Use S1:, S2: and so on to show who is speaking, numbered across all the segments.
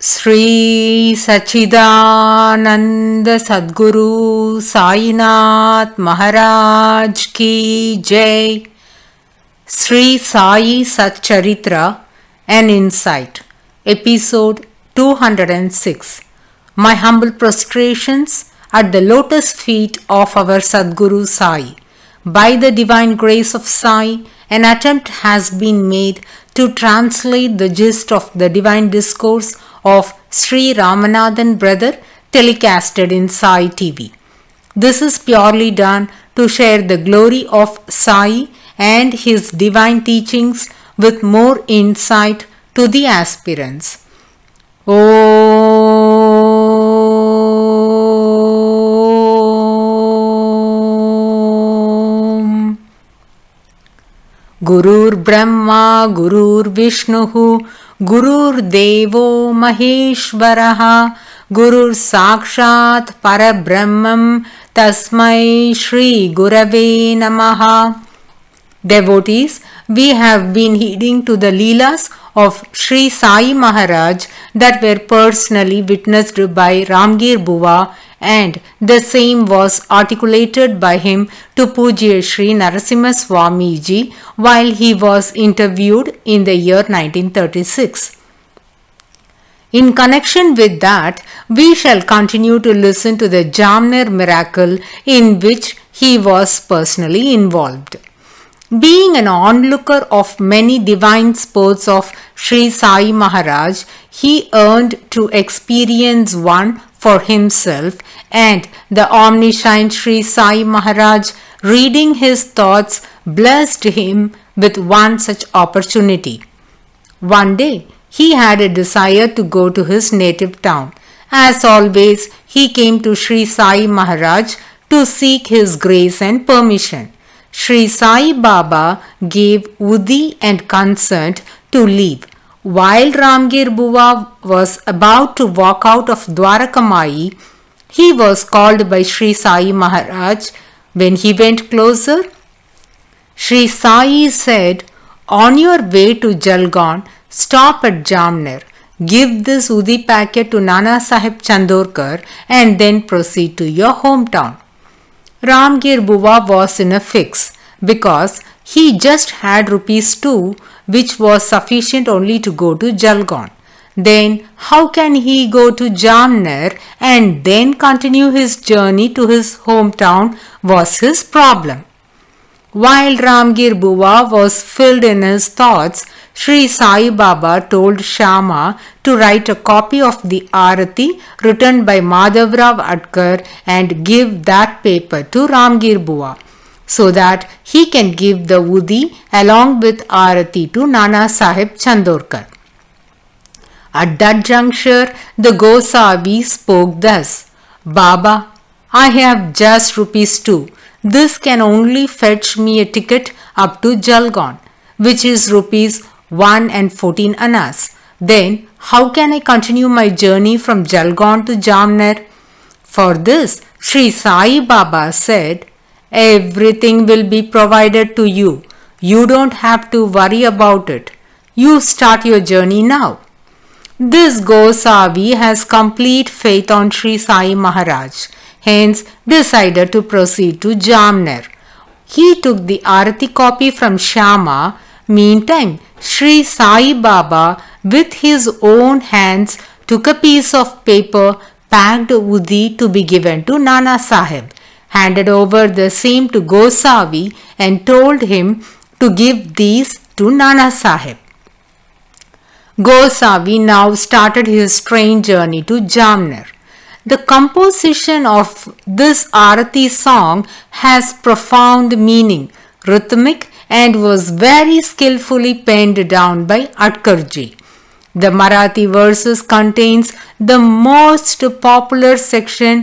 S1: Sri Sachidananda Sadguru Sainath Maharaj Ki Jai. Sri Sai SATCHARITRA, an Insight. Episode 206. My humble prostrations at the lotus feet of our Sadguru Sai. By the divine grace of Sai, an attempt has been made to translate the gist of the divine discourse of Sri Ramanathan brother telecasted in Sai TV. This is purely done to share the glory of Sai and his divine teachings with more insight to the aspirants. Om Gurur Brahma Gurur Vishnuhu Gurur Devo Maheshwaraha Gurur Sakshat Parabrahmam Tasmai Shri Gurave Namaha. Devotees, we have been heeding to the Leelas of Sri Sai Maharaj that were personally witnessed by Ramgir Buva, and the same was articulated by him to Pujya Sri Narasimha Swamiji while he was interviewed in the year 1936. In connection with that, we shall continue to listen to the Jamner miracle in which he was personally involved. Being an onlooker of many divine sports of Sri Sai Maharaj, he earned to experience one for himself, and the omniscient Sri Sai Maharaj, reading his thoughts, blessed him with one such opportunity. One day, he had a desire to go to his native town. As always, he came to Sri Sai Maharaj to seek his grace and permission. Sri Sai Baba gave Udi and consent to leave. While Ramgir Buva was about to walk out of Dwarakamai, he was called by Sri Sai Maharaj. When he went closer, Sri Sai said, "On your way to Jalgaon, stop at Jamner. Give this Udi packet to Nana Sahib Chandorkar and then proceed to your hometown." Ramgir Buva was in a fix because he just had ₹2, which was sufficient only to go to Jalgaon. Then how can he go to Jamner and then continue his journey to his hometown was his problem. While Ramgir Buva was filled in his thoughts, Sri Sai Baba told Shama to write a copy of the Arati written by Madhavrao Adkar and give that paper to Ramgir Buva, so that he can give the Udi along with Arati to Nana Sahib Chandorkar. At that juncture, the Gosavi spoke thus, "Baba, I have just ₹2. This can only fetch me a ticket up to Jalgaon, which is ₹1 and 14 annas. Then how can I continue my journey from Jalgaon to Jamner?" For this, Sri Sai Baba said, "Everything will be provided to you. You don't have to worry about it. You start your journey now." This Gosavi has complete faith on Sri Sai Maharaj, hence decided to proceed to Jamner. He took the Arati copy from Shama. Meantime, Sri Sai Baba with his own hands took a piece of paper packed Udi to be given to Nana Sahib, handed over the same to Gosavi and told him to give these to Nana Sahib. Gosavi now started his strange journey to Jamner. The composition of this Arati song has profound meaning, rhythmic, and was very skillfully penned down by Adkarji. The Marathi verses contains the most popular section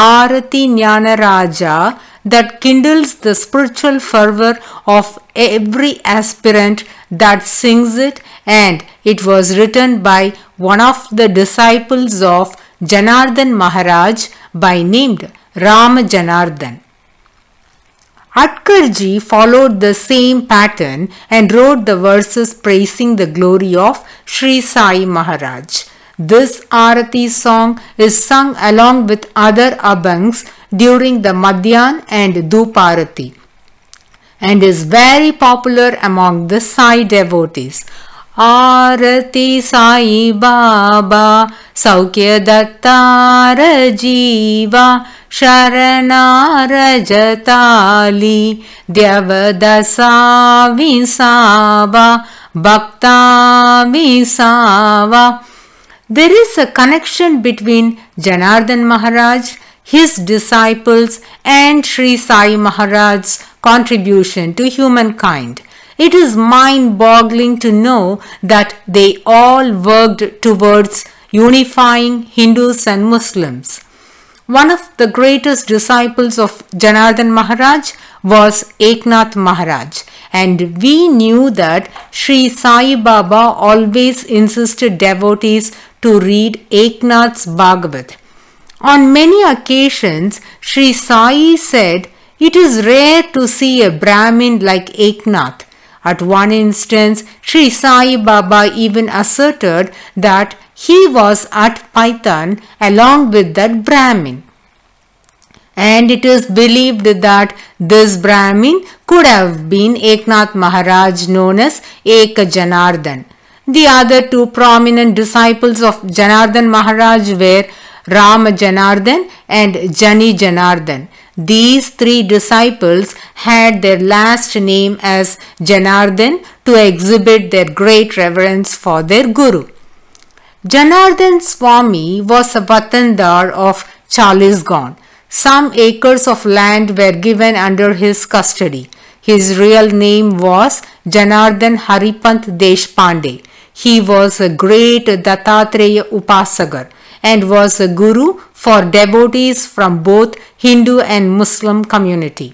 S1: Arati Jnana Raja that kindles the spiritual fervor of every aspirant that sings it, and it was written by one of the disciples of Janardhan Maharaj by named Ram Janardhan. Adkarji followed the same pattern and wrote the verses praising the glory of Sri Sai Maharaj. This Arati song is sung along with other abhangs during the Madhyan and Dhuparati and is very popular among the Sai devotees. Arati Sai Baba Saukya Dattara Jiva Sharana Rajatali Dyavadasa Visava Bhakta Visava. There is a connection between Janardhan Maharaj, his disciples, and Sri Sai Maharaj's contribution to humankind. It is mind-boggling to know that they all worked towards unifying Hindus and Muslims. One of the greatest disciples of Janardhan Maharaj was Eknath Maharaj, and we knew that Sri Sai Baba always insisted devotees to read Eknath's Bhagavat. On many occasions, Sri Sai said, "It is rare to see a Brahmin like Eknath." At one instance, Sri Sai Baba even asserted that he was at Paitan along with that Brahmin. And it is believed that this Brahmin could have been Eknath Maharaj, known as Eka Janardhan. The other two prominent disciples of Janardhan Maharaj were Rama Janardhan and Jani Janardhan. These three disciples had their last name as Janardhan to exhibit their great reverence for their Guru. Janardhan Swami was a Vatandar of Chalisgaon. Some acres of land were given under his custody. His real name was Janardhan Haripant Deshpande. He was a great Dattatreya Upasagar and was a guru for devotees from both Hindu and Muslim community.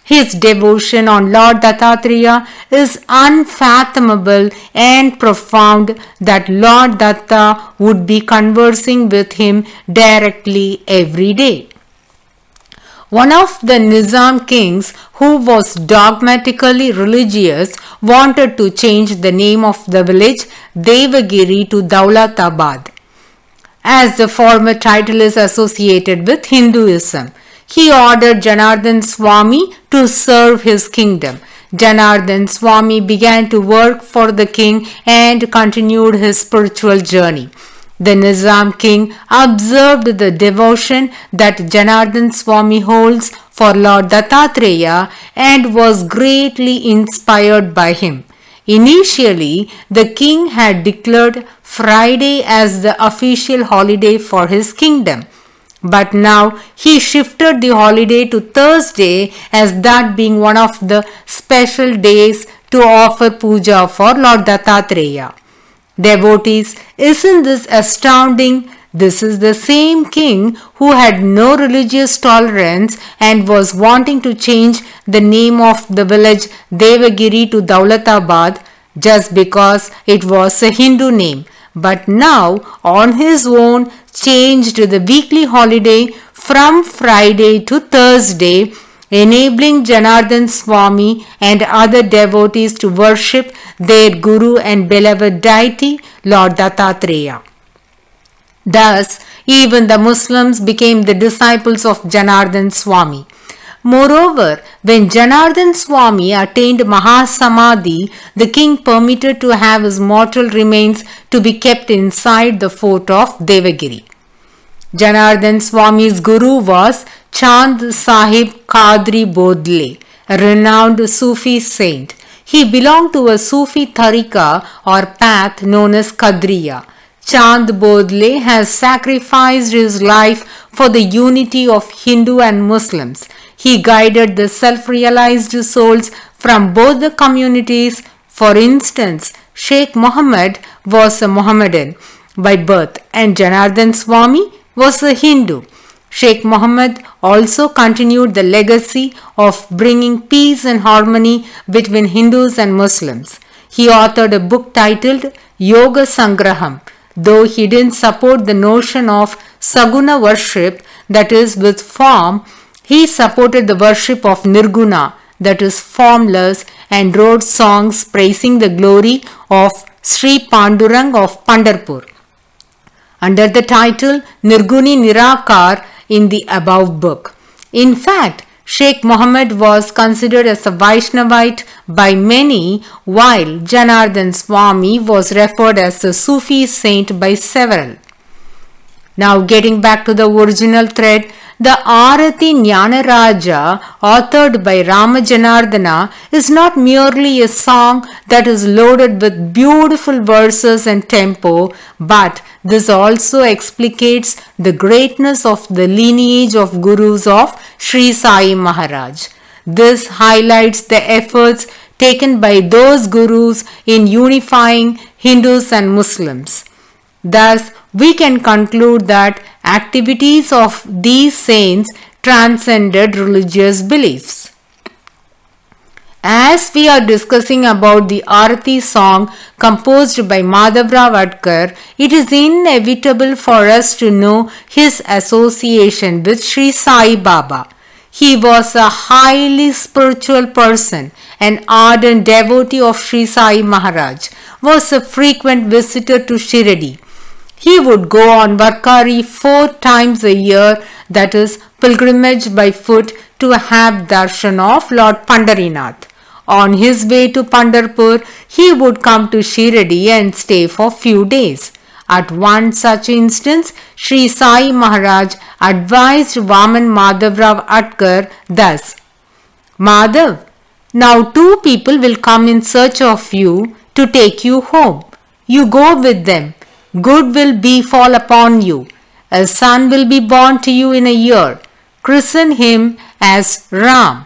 S1: His devotion on Lord Dattatreya is unfathomable and profound that Lord Datta would be conversing with him directly every day. One of the Nizam kings, who was dogmatically religious, wanted to change the name of the village Devagiri to Daulatabad, as the former title is associated with Hinduism. He ordered Janardhan Swami to serve his kingdom. Janardhan Swami began to work for the king and continued his spiritual journey. The Nizam king observed the devotion that Janardhan Swami holds for Lord Dattatreya and was greatly inspired by him. Initially, the king had declared Friday as the official holiday for his kingdom, but now he shifted the holiday to Thursday, as that being one of the special days to offer puja for Lord Dattatreya. Devotees, isn't this astounding? This is the same king who had no religious tolerance and was wanting to change the name of the village Devagiri to Daulatabad just because it was a Hindu name, but now on his own changed the weekly holiday from Friday to Thursday, enabling Janardhan Swami and other devotees to worship their Guru and beloved deity, Lord Dattatreya. Thus, even the Muslims became the disciples of Janardhan Swami. Moreover, when Janardhan Swami attained Mahasamadhi, the king permitted to have his mortal remains to be kept inside the fort of Devagiri. Janardhan Swami's guru was Chand Sahib Kadri Bodle, a renowned Sufi saint. He belonged to a Sufi tarika or path known as Kadriya. Chand Bodle has sacrificed his life for the unity of Hindu and Muslims. He guided the self-realized souls from both the communities. For instance, Sheikh Muhammad was a Mohammedan by birth and Janardhan Swami was a Hindu. Sheikh Muhammad also continued the legacy of bringing peace and harmony between Hindus and Muslims. He authored a book titled Yoga Sangraham. Though he didn't support the notion of Saguna worship, that is with form, he supported the worship of Nirguna, that is formless, and wrote songs praising the glory of Sri Pandurang of Pandharpur. under the title Nirguni Nirakar in the above book. In fact, Sheikh Muhammad was considered as a Vaishnavite by many, while Janardhan Swami was referred as a Sufi saint by several. Now getting back to the original thread, the Arati Jnana Raja, authored by Ramajanardana, is not merely a song that is loaded with beautiful verses and tempo, but this also explicates the greatness of the lineage of Gurus of Sri Sai Maharaj. This highlights the efforts taken by those Gurus in unifying Hindus and Muslims. Thus, we can conclude that activities of these saints transcended religious beliefs. As we are discussing about the Arati song composed by Madhavrao Adkar, it is inevitable for us to know his association with Sri Sai Baba. He was a highly spiritual person, an ardent devotee of Sri Sai Maharaj, was a frequent visitor to Shirdi. He would go on Varkari 4 times a year, that is, pilgrimage by foot, to have darshan of Lord Pandarinath. On his way to Pandharpur, he would come to Shirdi and stay for few days. At one such instance, Sri Sai Maharaj advised Vaman Madhavrao Adkar thus: Madhav, now 2 people will come in search of you to take you home. You go with them. Good will befall upon you. A son will be born to you in a year. Christen him as Ram.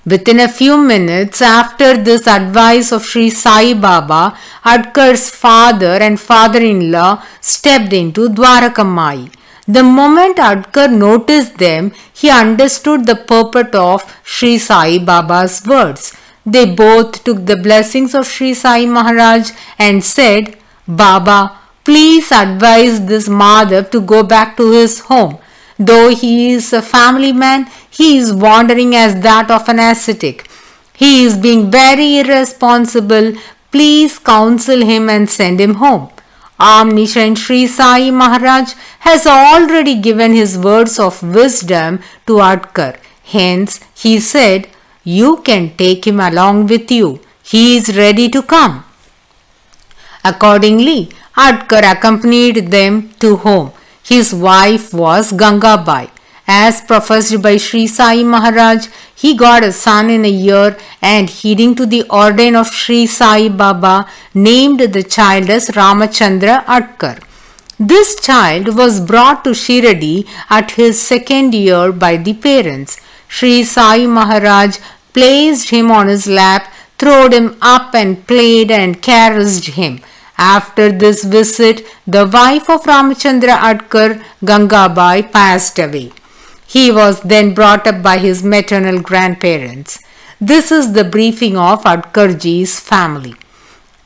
S1: Within a few minutes after this advice of Sri Sai Baba, Adkar's father and father-in-law stepped into Dwarakamai. The moment Adkar noticed them, he understood the purport of Sri Sai Baba's words. They both took the blessings of Sri Sai Maharaj and said, Baba, please advise this Madhav to go back to his home. Though he is a family man, he is wandering as that of an ascetic. He is being very irresponsible. Please counsel him and send him home. Omniscient Sri Sai Maharaj has already given his words of wisdom to Adkar. Hence, he said, you can take him along with you. He is ready to come. Accordingly, Adkar accompanied them to home. His wife was Gangabai. As professed by Sri Sai Maharaj, he got a son in a year and heeding to the ordain of Sri Sai Baba, named the child as Ramachandra Adkar. This child was brought to Shirdi at his 2nd year by the parents. Sri Sai Maharaj placed him on his lap, throwed him up and played and caressed him. After this visit, the wife of Ramachandra Adkar, Gangabai, passed away. He was then brought up by his maternal grandparents. This is the briefing of Adkarji's family.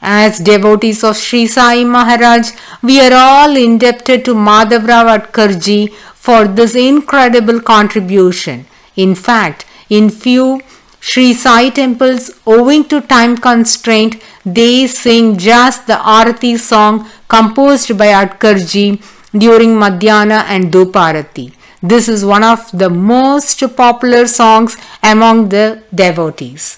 S1: As devotees of Sri Sai Maharaj, we are all indebted to Madhavrao Adkarji for this incredible contribution. In fact, in few Sri Sai temples, owing to time constraint, they sing just the Arati song composed by Adkarji during Madhyana and Dhuparati. This is one of the most popular songs among the devotees.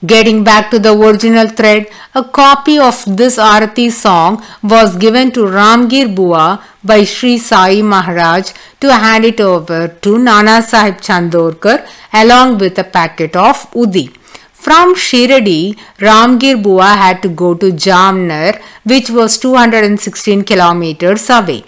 S1: Getting back to the original thread, a copy of this Arati song was given to Ramgir Bua by Sri Sai Maharaj to hand it over to Nana Sahib Chandorkar along with a packet of Udi. From Shirdi, Ramgir Bua had to go to Jamner, which was 216 kilometers away.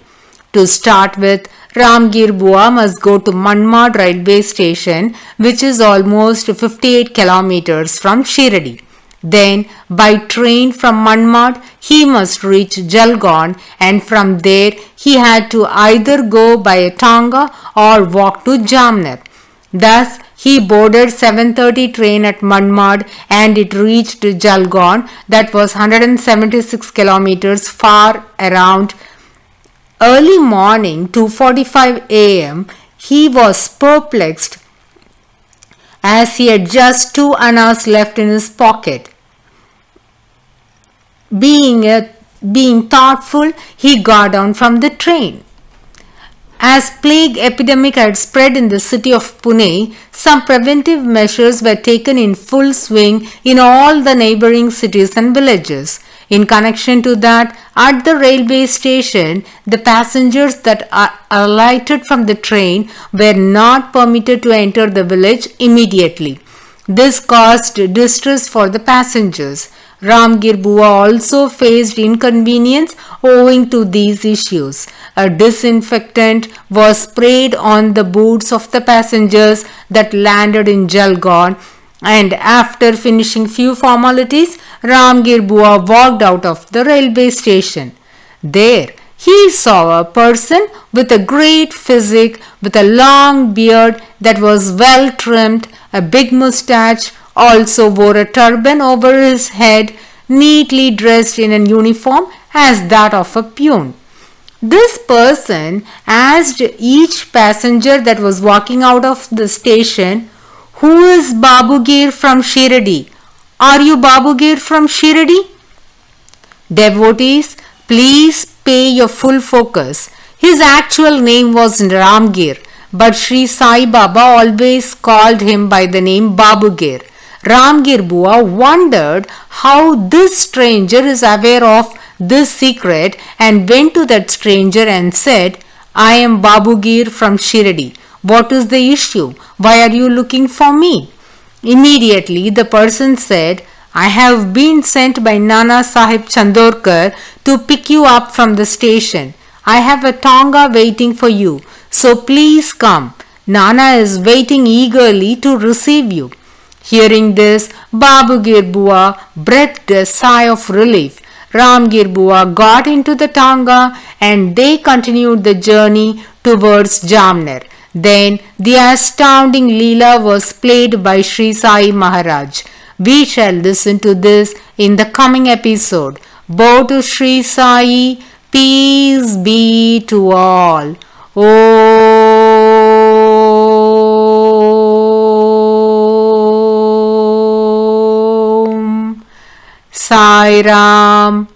S1: To start with, Ramgir Bua must go to Manmad railway station, which is almost 58 kilometers from Shirdi. Then, by train from Manmad, he must reach Jalgaon, and from there he had to either go by a Tanga or walk to Jamner. Thus, he boarded 7:30 train at Manmad and it reached Jalgaon, that was 176 kilometers far around. Early morning, 2:45 a.m., he was perplexed as he had just 2 annas left in his pocket. Being a being thoughtful, he got down from the train. As plague epidemic had spread in the city of Pune, some preventive measures were taken in full swing in all the neighboring cities and villages. In connection to that, at the railway station, the passengers that alighted from the train were not permitted to enter the village immediately. This caused distress for the passengers. Ramgir Bua also faced inconvenience owing to these issues. A disinfectant was sprayed on the boots of the passengers that landed in Jalgaon, and after finishing few formalities, Ramgir Bua walked out of the railway station. There he saw a person with a great physique, with a long beard that was well trimmed, a big moustache, also wore a turban over his head, neatly dressed in a uniform as that of a peon. This person asked each passenger that was walking out of the station, "Who is Babugir from Shirdi? Are you Babugir from Shirdi?" Devotees, please pay your full focus. His actual name was Ramgir, but Sri Sai Baba always called him by the name Babugir. Ramgir Bua wondered how this stranger is aware of this secret and went to that stranger and said, "I am Babugir from Shirdi. What is the issue? Why are you looking for me?" Immediately the person said, "I have been sent by Nana Sahib Chandorkar to pick you up from the station. I have a tonga waiting for you, so please come. Nana is waiting eagerly to receive you." Hearing this, Babugir Bua breathed a sigh of relief. Ramgir Bua got into the tonga and they continued the journey towards Jamner. Then the astounding Leela was played by Sri Sai Maharaj. We shall listen to this in the coming episode. Bow to Sri Sai, peace be to all. Om Sai Ram.